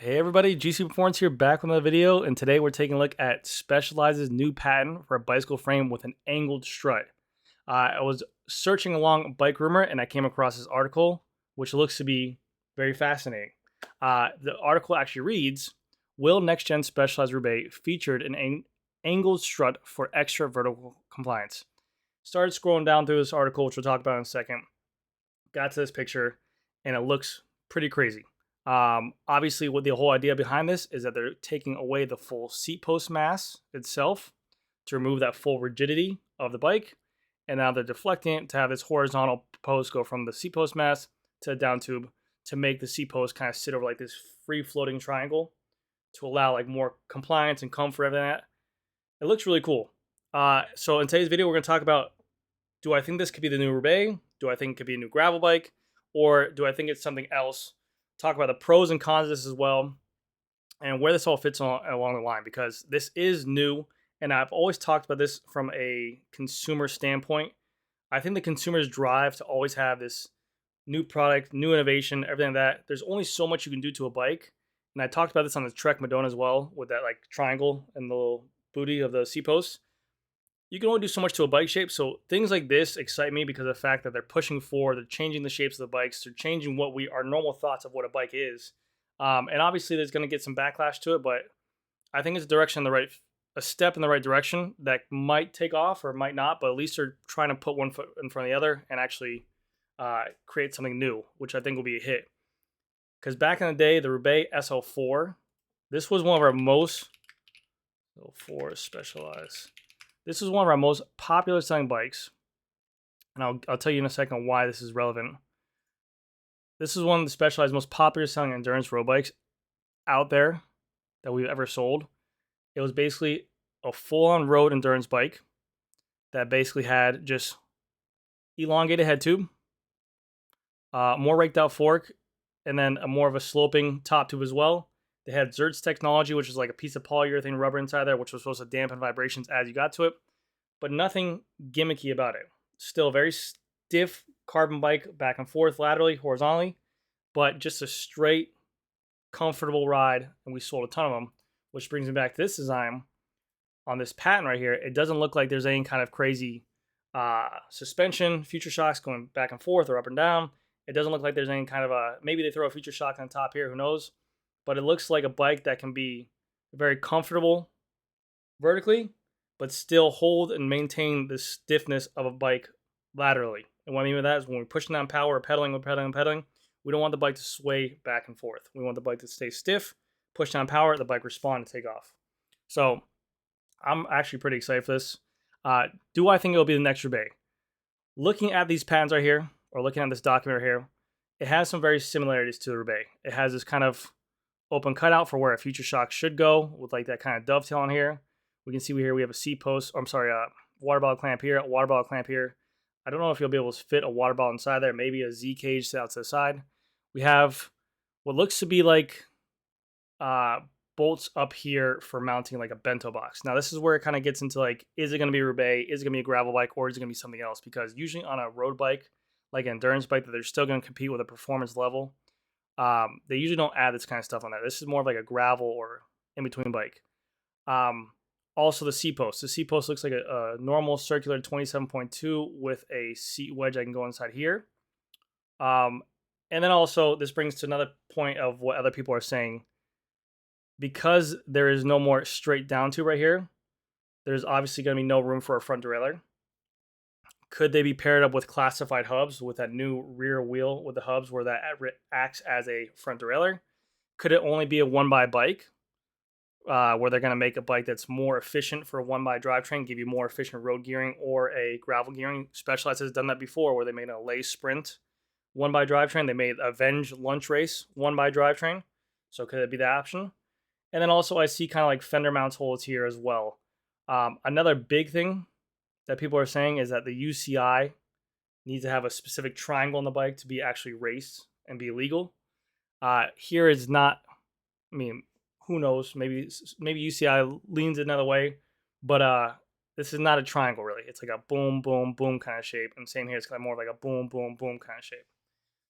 Hey everybody, GC Performance here, back with another video, and today we're taking a look at Specialized's new patent for a bicycle frame with an angled strut. I was searching along Bike Rumor and I came across this article, which looks to be very fascinating. The article actually reads, "Will Next Gen Specialized Roubaix featured an angled strut for extra vertical compliance?" Started scrolling down through this article, which we'll talk about in a second. Got to this picture, and it looks pretty crazy. Obviously, what the whole idea behind this is that they're taking away the full seat post mass itself to remove that full rigidity of the bike, and now they're deflecting it to have this horizontal post go from the seat post mass to the down tube to make the seat post kind of sit over like this free floating triangle to allow like more compliance and comfort and that. It looks really cool. So in today's video, we're going to talk about, do I think this could be the new Roubaix? Do I think it could be a new gravel bike? Or do I think it's something else? Talk about the pros and cons of this as well, and where this all fits along the line, because this is new, and I've always talked about this from a consumer standpoint. I think the consumer's drive to always have this new product, new innovation, everything like that. There's only so much you can do to a bike, and I talked about this on the Trek Madonna as well, with that like triangle and the little booty of the seat post. You can only do so much to a bike shape. So things like this excite me because of the fact that they're pushing forward, they're changing the shapes of the bikes, they're changing what our normal thoughts of what a bike is. And obviously, there's going to get some backlash to it, but I think it's a step in the right direction that might take off or might not. But at least they're trying to put one foot in front of the other and actually create something new, which I think will be a hit. Because back in the day, the Roubaix SL4, this was one of our most SL4 Specialized. This is one of our most popular selling bikes, and I'll tell you in a second why this is relevant. This is one of the Specialized most popular selling endurance road bikes out there that we've ever sold. It was basically a full-on road endurance bike that basically had just elongated head tube, more raked out fork, and then a more of a sloping top tube as well. They had Zertz technology, which is like a piece of polyurethane rubber inside there, which was supposed to dampen vibrations as you got to it, but nothing gimmicky about it. Still a very stiff carbon bike, back and forth, laterally, horizontally, but just a straight, comfortable ride, and we sold a ton of them, which brings me back to this design on this patent right here. It doesn't look like there's any kind of crazy suspension, future shocks going back and forth or up and down. It doesn't look like there's any kind of maybe they throw a future shock on top here, who knows? But it looks like a bike that can be very comfortable vertically, but still hold and maintain the stiffness of a bike laterally. And what I mean by that is when we're pushing down power or pedaling, we don't want the bike to sway back and forth. We want the bike to stay stiff, push down power, the bike respond and take off. So I'm actually pretty excited for this. Do I think it'll be the next Roubaix? Looking at these patents right here, or looking at this document right here, it has some very similarities to the Roubaix. It has this kind of open cutout for where a future shock should go, with like that kind of dovetail on here. We can see here we have a seat post, water bottle clamp here, a water bottle clamp here. I don't know if you'll be able to fit a water bottle inside there, maybe a Z cage out to the side. We have what looks to be like bolts up here for mounting like a bento box. Now this is where it kind of gets into like, is it going to be Roubaix? Is it going to be a gravel bike? Or is it going to be something else? Because usually on a road bike, like an endurance bike, that they're still going to compete with a performance level, they usually don't add this kind of stuff on there. This is more of like a gravel or in-between bike. Also the seat post. The seat post looks like a normal circular 27.2 with a seat wedge I can go inside here. And then also this brings to another point of what other people are saying. Because there is no more straight down tube right here, there's obviously going to be no room for a front derailleur. Could they be paired up with classified hubs with that new rear wheel with the hubs where that acts as a front derailleur? Could it only be a one-by bike where they're going to make a bike that's more efficient for a one-by drivetrain, give you more efficient road gearing or a gravel gearing? Specialized has done that before where they made a Lay Sprint one-by drivetrain. They made Avenge Lunch Race one-by drivetrain. So could it be the option? And then also I see kind of like fender mounts holes here as well. Another big thing that people are saying is that the UCI needs to have a specific triangle on the bike to be actually raced and be legal. Here is not, I mean, who knows? Maybe UCI leans another way, but this is not a triangle really. It's like a boom, boom, boom kind of shape. And same here, it's kind of more like a boom, boom, boom kind of shape.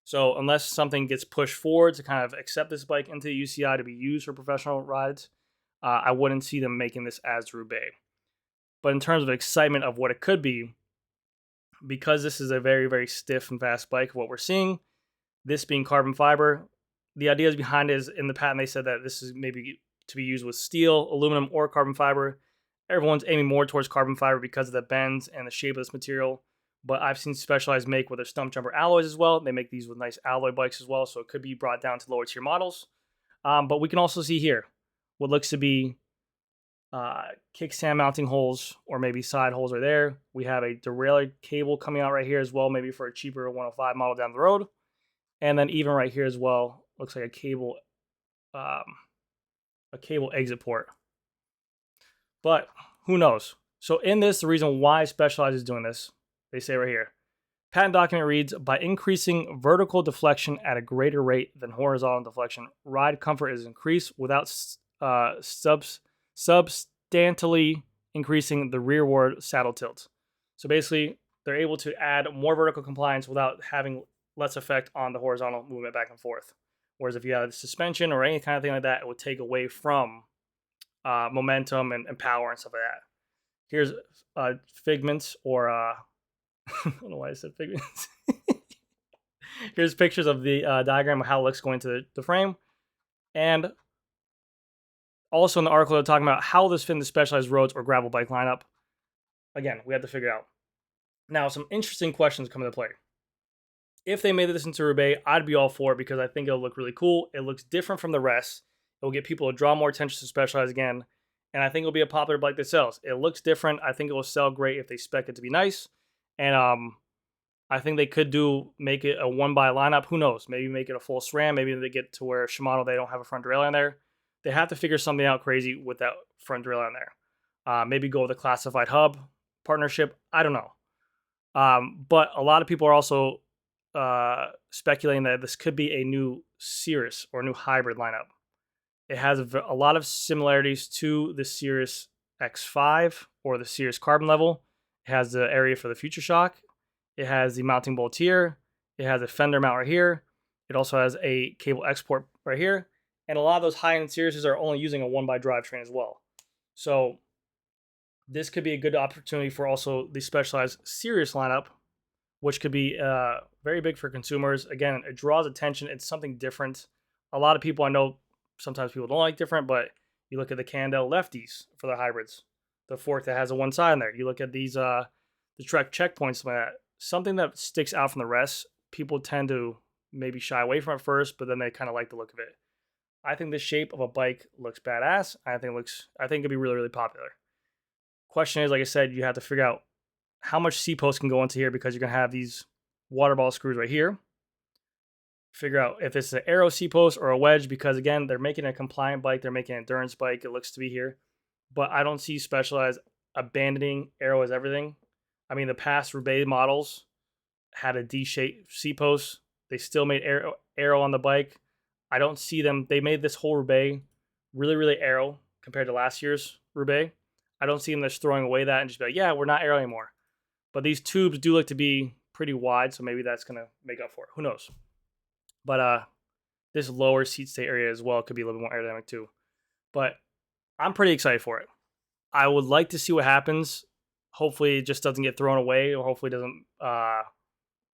So unless something gets pushed forward to kind of accept this bike into the UCI to be used for professional rides, I wouldn't see them making this as Roubaix. But in terms of excitement of what it could be, because this is a very, very stiff and fast bike, what we're seeing, this being carbon fiber, the ideas behind it is in the patent, they said that this is maybe to be used with steel, aluminum, or carbon fiber. Everyone's aiming more towards carbon fiber because of the bends and the shape of this material. But I've seen Specialized make with their stump jumper alloys as well. They make these with nice alloy bikes as well, so it could be brought down to lower tier models. But we can also see here what looks to be kickstand mounting holes or maybe side holes are there. We have a derailleur cable coming out right here as well, maybe for a cheaper 105 model down the road. And then even right here as well, looks like a cable exit port. But who knows? So in this, the reason why Specialized is doing this, they say right here, patent document reads, by increasing vertical deflection at a greater rate than horizontal deflection, ride comfort is increased without substantially increasing the rearward saddle tilt. So basically, they're able to add more vertical compliance without having less effect on the horizontal movement back and forth. Whereas if you had suspension or any kind of thing like that, it would take away from momentum and power and stuff like that. Here's figments or I don't know why I said figments. Here's pictures of the diagram of how it looks going to the frame. And also in the article, they're talking about how this fit in the Specialized roads or gravel bike lineup. Again, we have to figure out. Now, some interesting questions come into play. If they made this into Roubaix, I'd be all for it because I think it'll look really cool. It looks different from the rest. It will get people to draw more attention to Specialized again. And I think it'll be a popular bike that sells. It looks different. I think it will sell great if they spec it to be nice. And I think they could make it a 1x lineup. Who knows? Maybe make it a full SRAM. Maybe they get to where Shimano, they don't have a front derailleur in there. They have to figure something out crazy with that front derailleur in there. Maybe go with a classified hub partnership. I don't know. But a lot of people are also speculating that this could be a new Cirrus or a new hybrid lineup. It has a lot of similarities to the Cirrus X5 or the Cirrus Carbon Level. It has the area for the Future Shock. It has the mounting bolt here. It has a fender mount right here. It also has a cable export right here. And a lot of those high-end Cirruses are only using a 1x drivetrain as well. So this could be a good opportunity for also the Specialized Cirrus lineup, which could be very big for consumers. Again, it draws attention. It's something different. A lot of people, I know sometimes people don't like different, but you look at the Candel lefties for their hybrids, the fork that has a one side in there. You look at these, the Trek checkpoints, like that. Something that sticks out from the rest, people tend to maybe shy away from it first, but then they kind of like the look of it. I think the shape of a bike looks badass. I think it'd be really, really popular. Question is, like I said, you have to figure out how much C-post can go into here because you're going to have these water ball screws right here. Figure out if it's an Aero C-post or a wedge because, again, they're making a compliant bike. They're making an endurance bike. It looks to be here. But I don't see Specialized abandoning Aero as everything. I mean, the past Roubaix models had a D-shaped C-post. They still made Aero on the bike. I don't see them. They made this whole Roubaix really, really Aero compared to last year's Roubaix. I don't see them just throwing away that and just be like, yeah, we're not Aero anymore. But these tubes do look to be pretty wide, so maybe that's going to make up for it. Who knows? But this lower seat state area as well could be a little bit more aerodynamic too. But I'm pretty excited for it. I would like to see what happens. Hopefully it just doesn't get thrown away, or hopefully it doesn't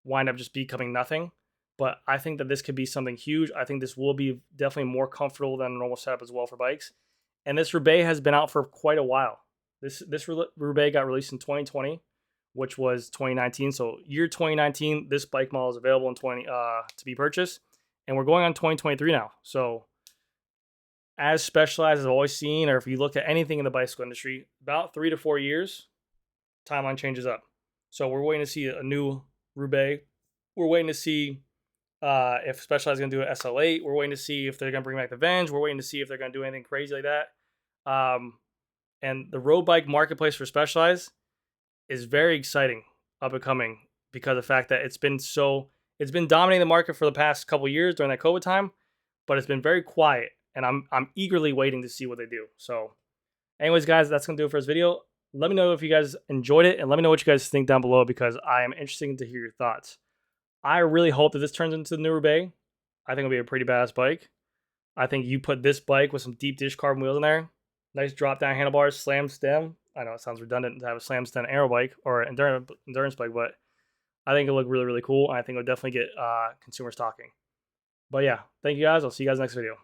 wind up just becoming nothing. But I think that this could be something huge. I think this will be definitely more comfortable than a normal setup as well for bikes. And this Roubaix has been out for quite a while. This Roubaix got released in 2020, which was 2019. So year 2019, this bike model is available in to be purchased. And we're going on 2023 now. So as Specialized as I've always seen, or if you look at anything in the bicycle industry, about 3 to 4 years, timeline changes up. So we're waiting to see a new Roubaix. We're waiting to see if Specialized is going to do an SL8. We're waiting to see if they're going to bring back the Venge. We're waiting to see if they're going to do anything crazy like that. And the road bike marketplace for Specialized is very exciting up and coming because of the fact that it's been dominating the market for the past couple years during that COVID time, but it's been very quiet, and I'm eagerly waiting to see what they do. So anyways, guys, that's going to do it for this video. Let me know if you guys enjoyed it, and let me know what you guys think down below because I am interested to hear your thoughts. I really hope that this turns into the new Roubaix. I think it'll be a pretty badass bike. I think you put this bike with some deep dish carbon wheels in there, nice drop down handlebars, slam stem. I know it sounds redundant to have a slam stem aero bike or endurance bike, but I think it'll look really, really cool. I think it'll definitely get consumers talking. But yeah, thank you guys. I'll see you guys next video.